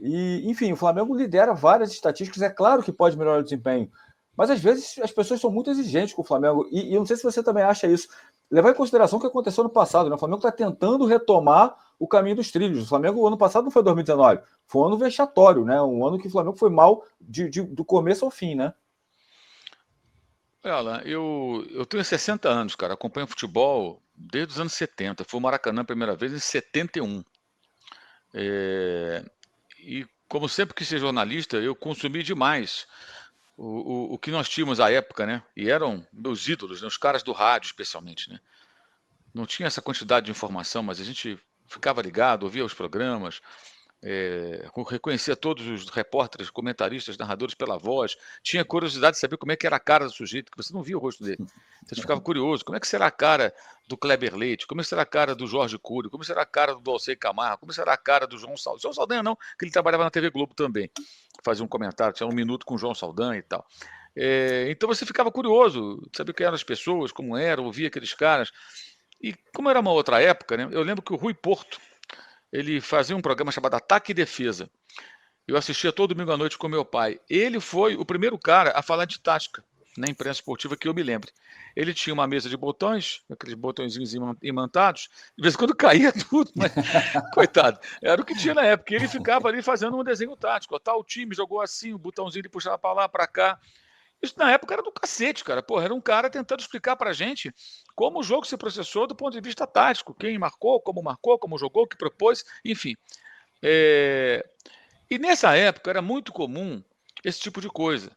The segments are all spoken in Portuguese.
E, enfim, o Flamengo lidera várias estatísticas, é claro que pode melhorar o desempenho, mas às vezes as pessoas são muito exigentes com o Flamengo, e eu não sei se você também acha isso. Levar em consideração o que aconteceu no passado, né? O Flamengo está tentando retomar o caminho dos trilhos. O Flamengo, o ano passado não foi 2019, foi um ano vexatório, né? Um ano que o Flamengo foi mal do começo ao fim, né? Alan, eu tenho 60 anos, cara, acompanho futebol desde os anos 70. Fui ao Maracanã a primeira vez em 71. E como sempre quis ser jornalista, eu consumi demais o que nós tínhamos à época, né? E eram meus ídolos, né? Os caras do rádio, especialmente, né? Não tinha essa quantidade de informação, mas a gente ficava ligado, ouvia os programas, reconhecia todos os repórteres, comentaristas, narradores pela voz, tinha curiosidade de saber como é que era a cara do sujeito, que você não via o rosto dele. Você ficava curioso, como é que será a cara do Kleber Leite, como é que será a cara do Jorge Cury, como será a cara do Alcei Camargo, como será a cara do João Saldanha. João Saldanha não, que ele trabalhava na TV Globo também, fazia um comentário, tinha 1 minuto com o João Saldanha e tal. Então você ficava curioso, saber quem eram as pessoas, como eram, ouvia aqueles caras. E como era uma outra época, né, eu lembro que o Rui Porto, ele fazia um programa chamado Ataque e Defesa. Eu assistia todo domingo à noite com meu pai. Ele foi o primeiro cara a falar de tática na imprensa esportiva que eu me lembre. Ele tinha uma mesa de botões, aqueles botõezinhos imantados, de vez em quando caía tudo, mas, coitado, era o que tinha na época. E ele ficava ali fazendo um desenho tático. Tal time jogou assim, o botãozinho ele puxava para lá, para cá. Isso na época era do cacete, cara. Porra, era um cara tentando explicar pra gente como o jogo se processou do ponto de vista tático. Quem marcou, como jogou, o que propôs, enfim. E nessa época era muito comum esse tipo de coisa.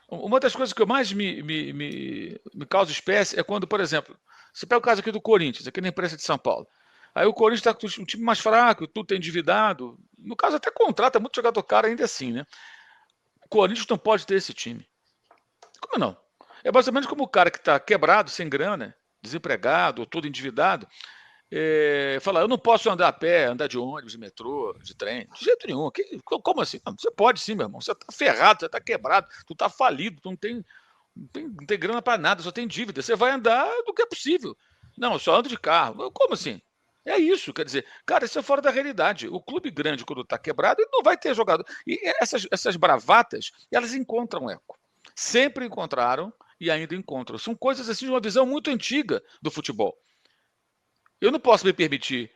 Uma das coisas que eu mais me causa espécie é quando, por exemplo, você pega o caso aqui do Corinthians, aqui na imprensa de São Paulo. Aí o Corinthians está com um time mais fraco, tudo tem endividado. No caso, até contrata muito jogador caro ainda assim, né? O Corinthians não pode ter esse time. Como não? É mais ou menos como o cara que está quebrado, sem grana, desempregado, ou todo endividado, fala, eu não posso andar a pé, andar de ônibus, de metrô, de trem, de jeito nenhum. Como assim? Não, você pode sim, meu irmão. Você está ferrado, você está quebrado, tu está falido, tu não tem grana para nada, só tem dívida. Você vai andar do que é possível. Não, eu só ando de carro. Como assim? É isso, quer dizer, cara, isso é fora da realidade. O clube grande, quando está quebrado, ele não vai ter jogador. E essas bravatas, elas encontram eco. Sempre encontraram e ainda encontram. São coisas assim de uma visão muito antiga do futebol. Eu não posso me permitir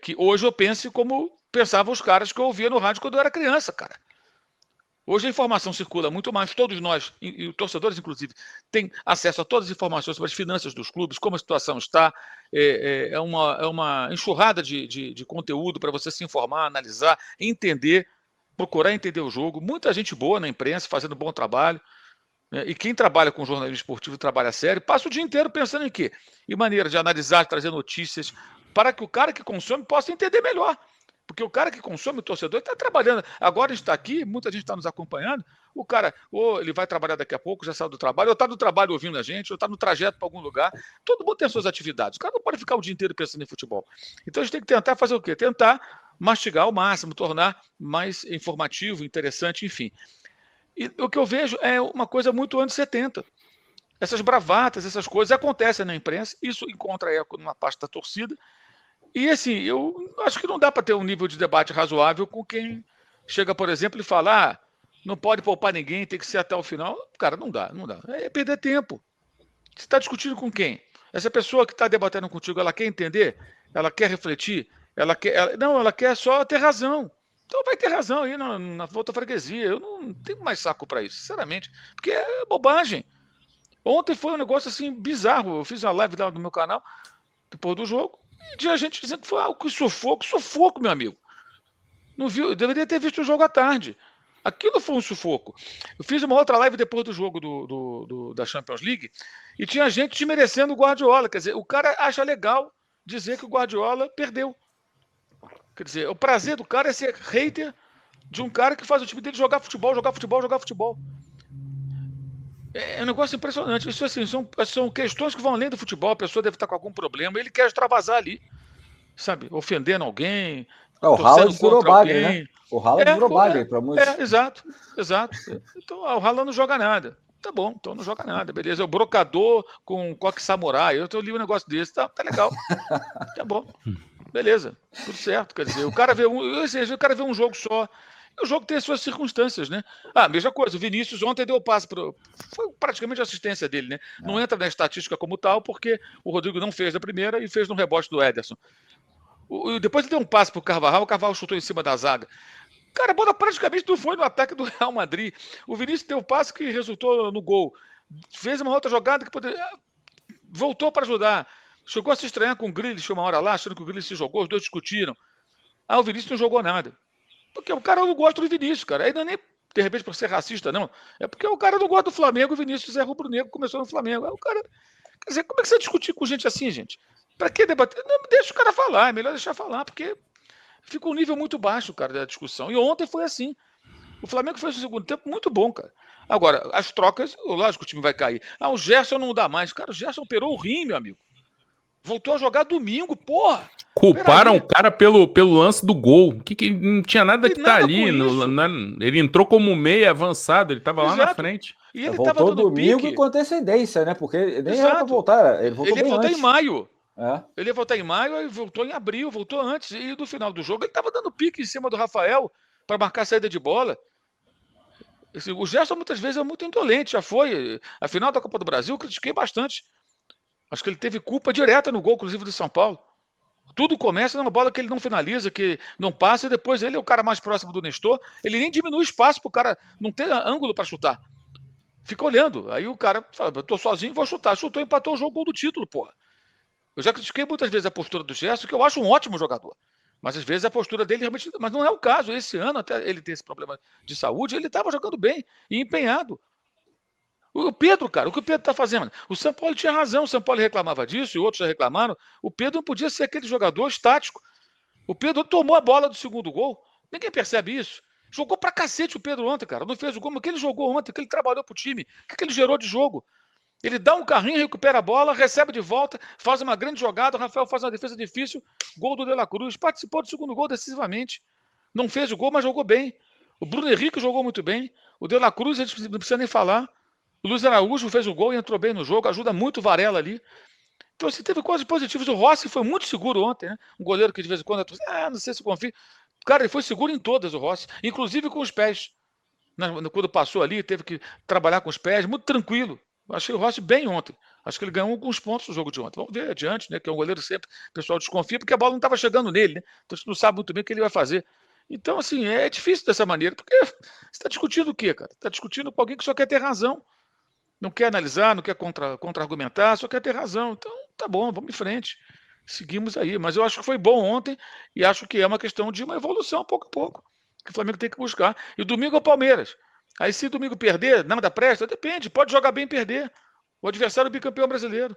que hoje eu pense como pensavam os caras que eu ouvia no rádio quando eu era criança, cara. Hoje a informação circula muito mais, todos nós, e os torcedores inclusive, têm acesso a todas as informações sobre as finanças dos clubes, como a situação está, é uma enxurrada de conteúdo para você se informar, analisar, entender, procurar entender o jogo. Muita gente boa na imprensa, fazendo um bom trabalho, né? E quem trabalha com jornalismo esportivo, trabalha sério, passa o dia inteiro pensando em quê? Em maneira de analisar, de trazer notícias, para que o cara que consome possa entender melhor. Porque o cara que consome, o torcedor, está trabalhando. Agora está aqui, muita gente está nos acompanhando. O cara, ou ele vai trabalhar daqui a pouco, já saiu do trabalho, ou está no trabalho ouvindo a gente, ou está no trajeto para algum lugar. Todo mundo tem as suas atividades. O cara não pode ficar o dia inteiro pensando em futebol. Então a gente tem que tentar fazer o quê? Tentar mastigar ao máximo, tornar mais informativo, interessante, enfim. E o que eu vejo é uma coisa muito anos 70. Essas bravatas, essas coisas acontecem na imprensa, isso encontra eco numa parte da torcida. E assim, eu acho que não dá para ter um nível de debate razoável com quem chega, por exemplo, e fala: não pode poupar ninguém, tem que ser até o final. Cara, não dá, não dá. É perder tempo. Você está discutindo com quem? Essa pessoa que está debatendo contigo, ela quer entender? Ela quer refletir? Ela quer só ter razão. Então vai ter razão aí na outra freguesia. Eu não tenho mais saco para isso, sinceramente. Porque é bobagem. Ontem foi um negócio assim bizarro. Eu fiz uma live lá no meu canal, depois do jogo, e tinha gente dizendo que foi que sufoco, meu amigo. Não viu? Eu deveria ter visto o jogo à tarde. Aquilo foi um sufoco. Eu fiz uma outra live depois do jogo da Champions League e tinha gente desmerecendo o Guardiola. Quer dizer, o cara acha legal dizer que o Guardiola perdeu. Quer dizer, o prazer do cara é ser hater de um cara que faz o time dele jogar futebol. É um negócio impressionante. Isso assim, são questões que vão além do futebol. A pessoa deve estar com algum problema. Ele quer extravasar ali, sabe? Ofendendo alguém, o Haaland virou bagre, né? O Haaland virou bagre para muitos. Exato. Então, o Haaland não joga nada. tá bom, então não joga nada, beleza. É o brocador com coque samurai. Eu li um negócio desse, tá legal. Tá bom, beleza, tudo certo. Quer dizer, o cara vê um jogo só. E o jogo tem as suas circunstâncias, né? Mesma coisa, o Vinícius ontem deu o passe para. Foi praticamente a assistência dele, né? Não entra na estatística como tal, porque o Rodrigo não fez da primeira e fez no rebote do Ederson. Depois ele deu um passe pro Carvajal, o Carvajal chutou em cima da zaga. Cara, a bola praticamente não foi no ataque do Real Madrid. O Vinícius deu um passe que resultou no gol. Fez uma outra jogada que poderia. Voltou para ajudar. Chegou a se estranhar com o Grealish uma hora lá, achando que o Grealish se jogou, os dois discutiram. O Vinícius não jogou nada. Porque o cara não gosta do Vinícius, cara. Aí não é nem, de repente, por ser racista, não. É porque o cara não gosta do Flamengo, o Vinícius é rubro-negro, começou no Flamengo. Aí o cara. Quer dizer, como é que você discutir com gente assim, gente? Pra que debater? Não, deixa o cara falar, é melhor deixar falar, porque fica um nível muito baixo, cara, da discussão. E ontem foi assim. O Flamengo fez o segundo tempo muito bom, cara. Agora, as trocas, lógico que o time vai cair. O Gerson não dá mais. Cara, o Gerson operou o rim, meu amigo. Voltou a jogar domingo, porra. Culparam o cara pelo lance do gol. Que não tinha nada que tá ali. Ele entrou como meia avançado, ele tava lá na frente. E ele voltou domingo pique. Com antecedência, né? Porque nem era pra voltar. Ele voltou bem antes. Em maio. Ele ia voltar em maio, e voltou em abril, voltou antes. E no final do jogo ele tava dando pique em cima do Rafael para marcar a saída de bola. O Gerson muitas vezes é muito indolente, já foi. A final da Copa do Brasil eu critiquei bastante. Acho que ele teve culpa direta no gol, inclusive, do São Paulo. Tudo começa numa bola que ele não finaliza, que não passa, e depois ele é o cara mais próximo do Nestor. Ele nem diminui o espaço para o cara não ter ângulo para chutar. Fica olhando. Aí o cara fala, eu tô sozinho, vou chutar. Chutou, empatou o jogo, gol do título, porra. Eu já critiquei muitas vezes a postura do Gerson, que eu acho um ótimo jogador. Mas às vezes a postura dele realmente. Mas não é o caso. Esse ano, até ele ter esse problema de saúde, ele estava jogando bem e empenhado. O Pedro, cara, o que o Pedro está fazendo? O São Paulo tinha razão, o São Paulo reclamava disso e outros já reclamaram. O Pedro não podia ser aquele jogador estático. O Pedro tomou a bola do segundo gol. Ninguém percebe isso. Jogou pra cacete o Pedro ontem, cara. Não fez o gol, mas o que ele jogou ontem, o que ele trabalhou pro time, o que ele gerou de jogo. Ele dá um carrinho, recupera a bola, recebe de volta, faz uma grande jogada, o Rafael faz uma defesa difícil, gol do De La Cruz, participou do segundo gol decisivamente. Não fez o gol, mas jogou bem. O Bruno Henrique jogou muito bem. O De La Cruz, a gente não precisa nem falar. O Luiz Araújo fez o gol e entrou bem no jogo, ajuda muito o Varela ali. Então, assim, teve coisas positivas. O Rossi foi muito seguro ontem, né? Um goleiro que de vez em quando, não sei se confia. Cara, ele foi seguro em todas, o Rossi, inclusive com os pés. Quando passou ali, teve que trabalhar com os pés, muito tranquilo. Achei o Rossi bem ontem. Acho que ele ganhou alguns pontos no jogo de ontem. Vamos ver adiante, né? Que é um goleiro sempre, o pessoal desconfia, porque a bola não estava chegando nele, né? Então a gente não sabe muito bem o que ele vai fazer. Então, assim, é difícil dessa maneira, porque você está discutindo o quê, cara? Está discutindo com alguém que só quer ter razão. Não quer analisar, não quer contra-argumentar, só quer ter razão. Então, tá bom, vamos em frente. Seguimos aí. Mas eu acho que foi bom ontem e acho que é uma questão de uma evolução, pouco a pouco, que o Flamengo tem que buscar. E domingo é o Palmeiras. Aí, se domingo perder, nada presta, depende. Pode jogar bem e perder. O adversário é o bicampeão brasileiro.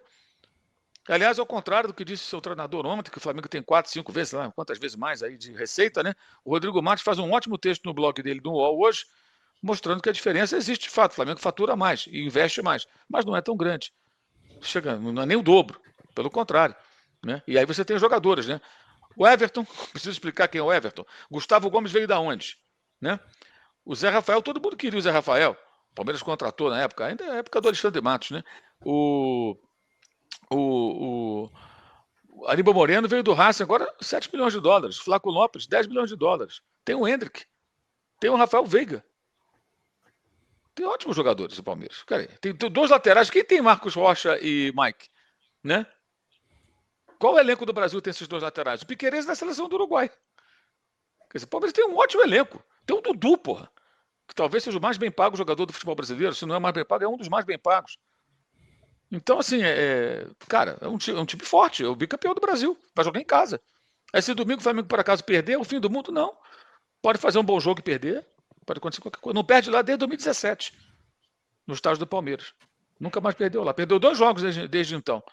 Aliás, ao contrário do que disse o seu treinador ontem, que o Flamengo tem 4, 5 vezes, lá, quantas vezes mais aí de receita, né? O Rodrigo Marques faz um ótimo texto no blog dele, no UOL, hoje, mostrando que a diferença existe de fato. O Flamengo fatura mais e investe mais, mas não é tão grande. Não é nem o dobro, pelo contrário. Né? E aí você tem os jogadores, né? O Everton, preciso explicar quem é o Everton. Gustavo Gomes veio da onde? Né? O Zé Rafael, todo mundo queria o Zé Rafael. O Palmeiras contratou na época, ainda é a época do Alexandre Matos, né? O Aníbal Moreno veio do Racing, agora 7 milhões de dólares. Flaco Lopes, 10 milhões de dólares. Tem o Hendrick, tem o Rafael Veiga. Tem ótimos jogadores no Palmeiras. Cara, tem dois laterais. Quem tem Marcos Rocha e Mike? Né? Qual elenco do Brasil tem esses dois laterais? O Piquerez da seleção do Uruguai. Quer dizer, o Palmeiras tem um ótimo elenco. Tem o Dudu, porra. Que talvez seja o mais bem pago jogador do futebol brasileiro. Se não é mais bem pago, é um dos mais bem pagos. Então, assim, cara, é um time forte. É o bicampeão do Brasil. Vai jogar em casa. Aí, se domingo o Flamengo, por acaso, perder, é o fim do mundo? Não. Pode fazer um bom jogo e perder. Pode acontecer qualquer coisa. Não perde lá desde 2017, no estádio do Palmeiras. Nunca mais perdeu lá. Perdeu 2 jogos desde então.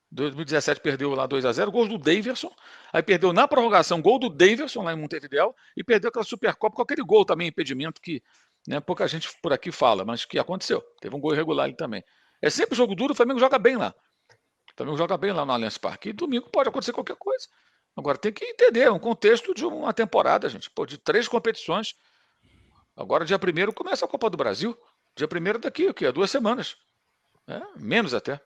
2017 perdeu lá 2-0, gols do Daverson. Aí perdeu na prorrogação, gol do Daverson lá em Montevidéu. E perdeu aquela Supercopa com aquele gol também, impedimento que, né, pouca gente por aqui fala, mas que aconteceu. Teve um gol irregular ali também. É sempre jogo duro, o Flamengo joga bem lá. O Flamengo joga bem lá no Allianz Parque. E domingo pode acontecer qualquer coisa. Agora tem que entender, um contexto de uma temporada, gente. Pô, de 3 competições. Agora, dia 1º, começa a Copa do Brasil. Dia 1º daqui, o quê? 2 semanas. Menos até.